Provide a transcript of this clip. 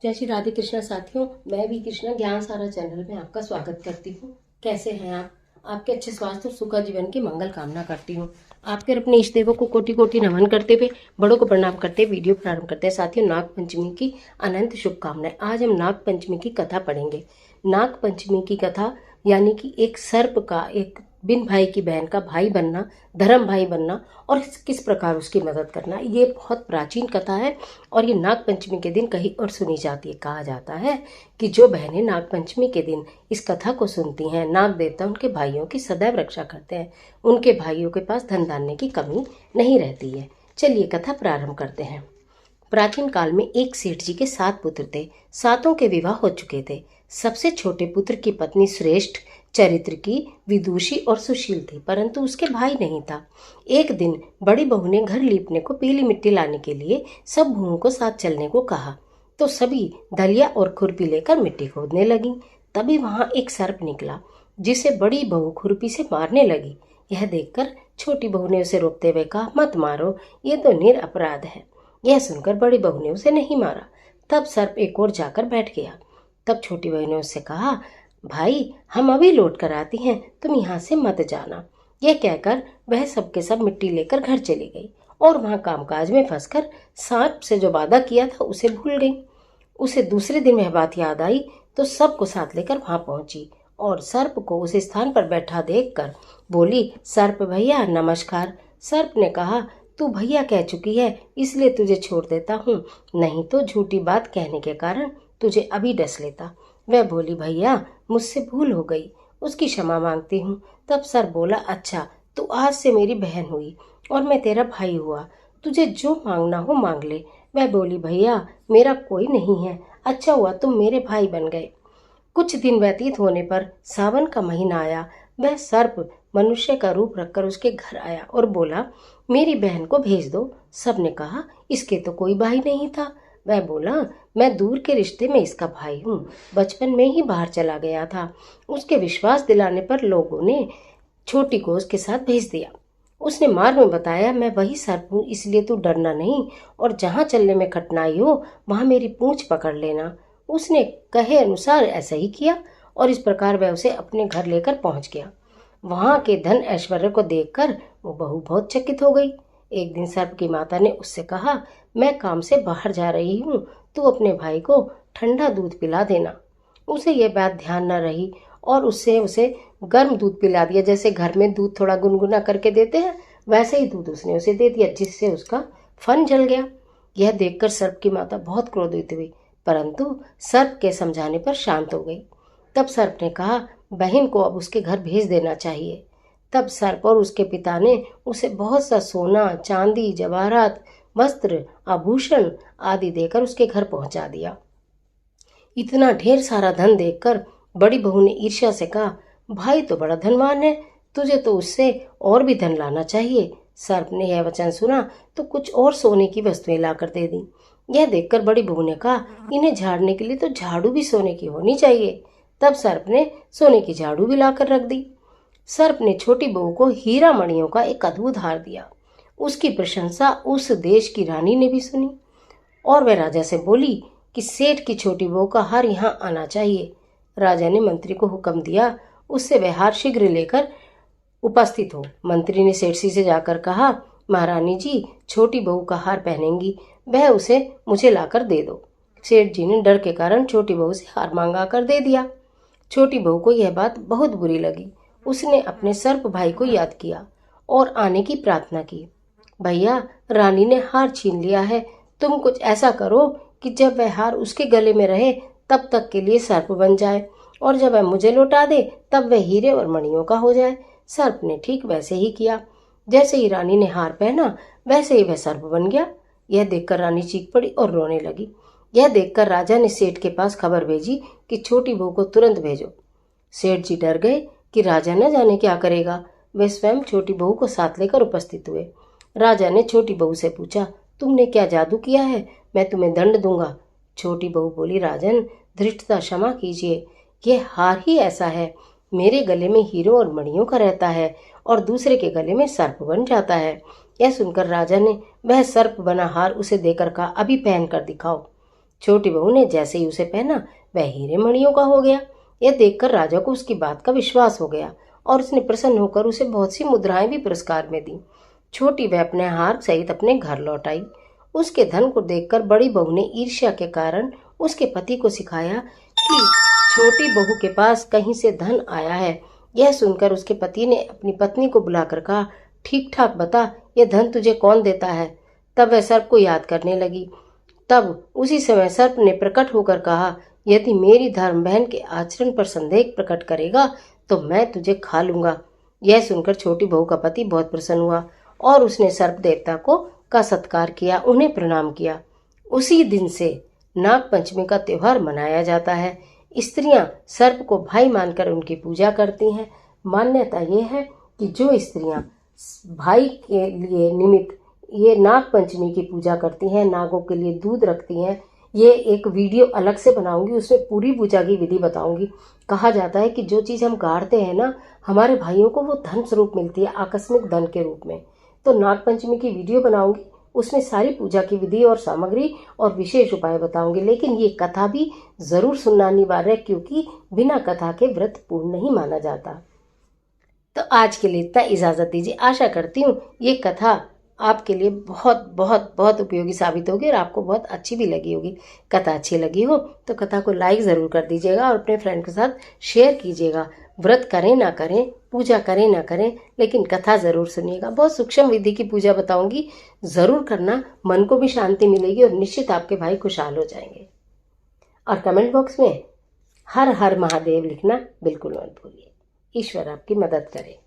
जय श्री राधे कृष्णा साथियों, मैं भी कृष्णा ज्ञान सारा चैनल में आपका स्वागत करती हूँ। कैसे हैं आप? आपके अच्छे स्वास्थ्य और सुखा जीवन की मंगल कामना करती हूँ। आपके अपने इष्ट देवों को कोटि कोटि नमन करते हुए बड़ों को प्रणाम करते वीडियो प्रारंभ करते हैं। साथियों, नाग पंचमी की अनंत शुभकामनाएं। आज हम नाग पंचमी की कथा पढ़ेंगे। नाग पंचमी की कथा यानी कि एक सर्प का, एक बिन भाई की बहन का भाई बनना, धर्म भाई बनना और किस प्रकार उसकी मदद करना, ये बहुत प्राचीन कथा है और ये नाग पंचमी के दिन कहीं और सुनी जाती है। कहा जाता है कि जो बहनें नाग पंचमी के दिन इस कथा को सुनती हैं, नाग देवता उनके भाइयों की सदैव रक्षा करते हैं। उनके भाइयों के पास धन धान्य की कमी नहीं रहती है। चलिए कथा प्रारंभ करते हैं। प्राचीन काल में एक सेठ जी के 7 पुत्र थे। सातों के विवाह हो चुके थे। सबसे छोटे पुत्र की पत्नी श्रेष्ठ चरित्र की, विदुषी और सुशील थी, परंतु उसके भाई नहीं था। एक दिन बड़ी बहू ने घर लीपने को पीली मिट्टी लाने के लिए सब बहुओं को साथ चलने को कहा, तो सभी दलिया और खुरपी लेकर मिट्टी खोदने लगी। तभी वहां एक सर्प निकला, जिसे बड़ी बहू खुरपी से मारने लगी। यह देखकर छोटी बहू ने उसे रोकते हुए कहा, मत मारो, ये तो निरपराध है। यह सुनकर बड़ी बहू ने उसे नहीं मारा। तब सर्प एक ओर जाकर बैठ गया। तब छोटी बहू ने उससे कहा, भाई हम अभी लौट कर आती हैं, तुम यहाँ से मत जाना। यह कहकर वह सबके सब मिट्टी लेकर घर चली गई और वहां कामकाज में फंसकर सांप से जो वादा किया था उसे भूल गई। उसे दूसरे दिन वह बात याद आई तो सबको साथ लेकर वहां पहुंची और सर्प को उस स्थान पर बैठा देखकर बोली, सर्प भैया नमस्कार। सर्प ने कहा, तू भैया कह चुकी है इसलिए तुझे छोड़ देता हूँ, नहीं तो झूठी बात कहने के कारण तुझे अभी डस लेता। वह बोली, भैया मुझसे भूल हो गई, उसकी क्षमा मांगती हूँ। तब सर बोला, अच्छा तू आज से मेरी बहन हुई और मैं तेरा भाई हुआ, तुझे जो मांगना हो मांग ले। वह बोली, भैया मेरा कोई नहीं है, अच्छा हुआ तुम मेरे भाई बन गए। कुछ दिन व्यतीत होने पर सावन का महीना आया। वह सर्प मनुष्य का रूप रखकर उसके घर आया और बोला, मेरी बहन को भेज दो। सबने कहा, इसके तो कोई भाई नहीं था। वह बोला, मैं दूर के रिश्ते में इसका भाई हूँ, बचपन में ही बाहर चला गया था। उसके विश्वास दिलाने पर लोगों ने छोटी को उसके साथ भेज दिया। उसने मार में बताया, मैं वही सर्प हूँ, इसलिए तू डरना नहीं और जहाँ चलने में कठिनाई हो वहाँ मेरी पूंछ पकड़ लेना। उसने कहे अनुसार ऐसा ही किया और इस प्रकार वह उसे अपने घर लेकर पहुंच गया। वहां के धन ऐश्वर्य को देखकर वो बहू बहुत चकित हो गई। एक दिन सर्प की माता ने उससे कहा, मैं काम से बाहर जा रही हूँ, तू अपने भाई को ठंडा दूध पिला देना। उसे यह बात ध्यान न रही और उससे उसे गर्म दूध पिला दिया। जैसे घर में दूध थोड़ा गुनगुना करके देते हैं, वैसे ही दूध उसने उसे दे दिया, जिससे उसका फन जल गया। यह देखकर सर्प की माता बहुत क्रोधित हुई, परंतु सर्प के समझाने पर शांत हो गई। तब सर्प ने कहा, बहन को अब उसके घर भेज देना चाहिए। तब सर्प और उसके पिता ने उसे बहुत सा सोना, चांदी, जवाहरात, वस्त्र, आभूषण आदि देकर उसके घर पहुंचा दिया। इतना ढेर सारा धन देखकर बड़ी बहू ने ईर्ष्या से कहा, भाई तो बड़ा धनवान है, तुझे तो उससे और भी धन लाना चाहिए। सर्प ने यह वचन सुना तो कुछ और सोने की वस्तुएं लाकर दे दी। यह देखकर बड़ी बहू ने कहा, इन्हें झाड़ने के लिए तो झाड़ू भी सोने की होनी चाहिए। तब सर्प ने सोने की झाड़ू भी लाकर रख दी। सर्प ने छोटी बहू को हीरा मणियों का एक अद्भुत हार दिया। उसकी प्रशंसा उस देश की रानी ने भी सुनी और वह राजा से बोली कि सेठ की छोटी बहू का हार यहाँ आना चाहिए। राजा ने मंत्री को हुक्म दिया, उससे वह हार शीघ्र लेकर उपस्थित हो। मंत्री ने सेठ से जाकर कहा, महारानी जी छोटी बहू का हार पहनेंगी, वह उसे मुझे लाकर दे दो। सेठ जी ने डर के कारण छोटी बहू से हार मांगा कर दे दिया। छोटी बहू को यह बात बहुत बुरी लगी। उसने अपने सर्प भाई को याद किया और आने की प्रार्थना की। भैया रानी ने हार छीन लिया है, तुम कुछ ऐसा करो कि जब वह हार उसके गले में रहे तब तक के लिए सर्प बन जाए और जब वह मुझे लौटा दे तब वह हीरे और मणियों का हो जाए। सर्प ने ठीक वैसे ही किया। जैसे ही रानी ने हार पहना वैसे ही वह सर्प बन गया। यह देखकर रानी चीख पड़ी और रोने लगी। यह देखकर राजा ने सेठ के पास खबर भेजी कि छोटी बहू को तुरंत भेजो। सेठ जी डर गए कि राजा न जाने क्या करेगा। वे स्वयं छोटी बहू को साथ लेकर उपस्थित हुए। राजा ने छोटी बहू से पूछा, तुमने क्या जादू किया है? मैं तुम्हें दंड दूंगा। छोटी बहू बोली, राजन धृष्टता क्षमा कीजिए, यह हार ही ऐसा है। मेरे गले में हीरो और मणियों का रहता है और दूसरे के गले में सर्प बन जाता है। यह सुनकर राजा ने वह सर्प बना हार उसे देकर कहा, अभी पहन कर दिखाओ। छोटी बहू ने जैसे ही उसे पहना वह हीरे मणियों का हो गया। यह देखकर राजा को उसकी बात का विश्वास हो गया और उसने प्रसन्न होकर उसे बहुत सी मुद्राएं भी पुरस्कार में दी। छोटी वह अपने हार सहित अपने घर लौट आई। उसके धन को देखकर बड़ी बहू ने ईर्ष्या के कारण उसके पति को सिखाया कि छोटी बहू के पास कहीं से धन आया है। यह सुनकर उसके पति ने अपनी पत्नी को बुलाकर कहा, ठीक ठाक बता, यह धन तुझे कौन देता है? तब वह सर्प को याद करने लगी। तब उसी समय सर्प ने प्रकट होकर कहा, यदि मेरी धर्म बहन के आचरण पर संदेह प्रकट करेगा तो मैं तुझे खा लूंगा। यह सुनकर छोटी बहू का पति बहुत प्रसन्न हुआ और उसने सर्प देवता का सत्कार किया, उन्हें प्रणाम किया। उसी दिन से नाग पंचमी का त्योहार मनाया जाता है। स्त्रियां सर्प को भाई मानकर उनकी पूजा करती हैं। मान्यता यह है कि जो स्त्रियां भाई के लिए निमित्त ये नाग पंचमी की पूजा करती हैं, नागों के लिए दूध रखती हैं, ये एक वीडियो अलग से बनाऊंगी, उसमें पूरी पूजा की विधि बताऊंगी। कहा जाता है कि जो चीज़ हम गाड़ते हैं ना, हमारे भाइयों को वो धन स्वरूप मिलती है, आकस्मिक धन के रूप में। तो नाग पंचमी की वीडियो बनाऊंगी, उसमें सारी पूजा की विधि और सामग्री और विशेष उपाय बताऊंगी। लेकिन ये कथा भी जरूर सुनना अनिवार्य है, क्योंकि बिना कथा के व्रत पूर्ण नहीं माना जाता। तो आज के लिए इतना, इजाजत दीजिए। आशा करती हूँ ये कथा आपके लिए बहुत बहुत बहुत उपयोगी साबित होगी और आपको बहुत अच्छी भी लगी होगी। कथा अच्छी लगी हो तो कथा को लाइक ज़रूर कर दीजिएगा और अपने फ्रेंड के साथ शेयर कीजिएगा। व्रत करें ना करें, पूजा करें ना करें, लेकिन कथा ज़रूर सुनिएगा। बहुत सूक्ष्म विधि की पूजा बताऊंगी, ज़रूर करना, मन को भी शांति मिलेगी और निश्चित आपके भाई खुशहाल हो जाएंगे। और कमेंट बॉक्स में हर हर महादेव लिखना बिल्कुल मत भूलिए। ईश्वर आपकी मदद करे।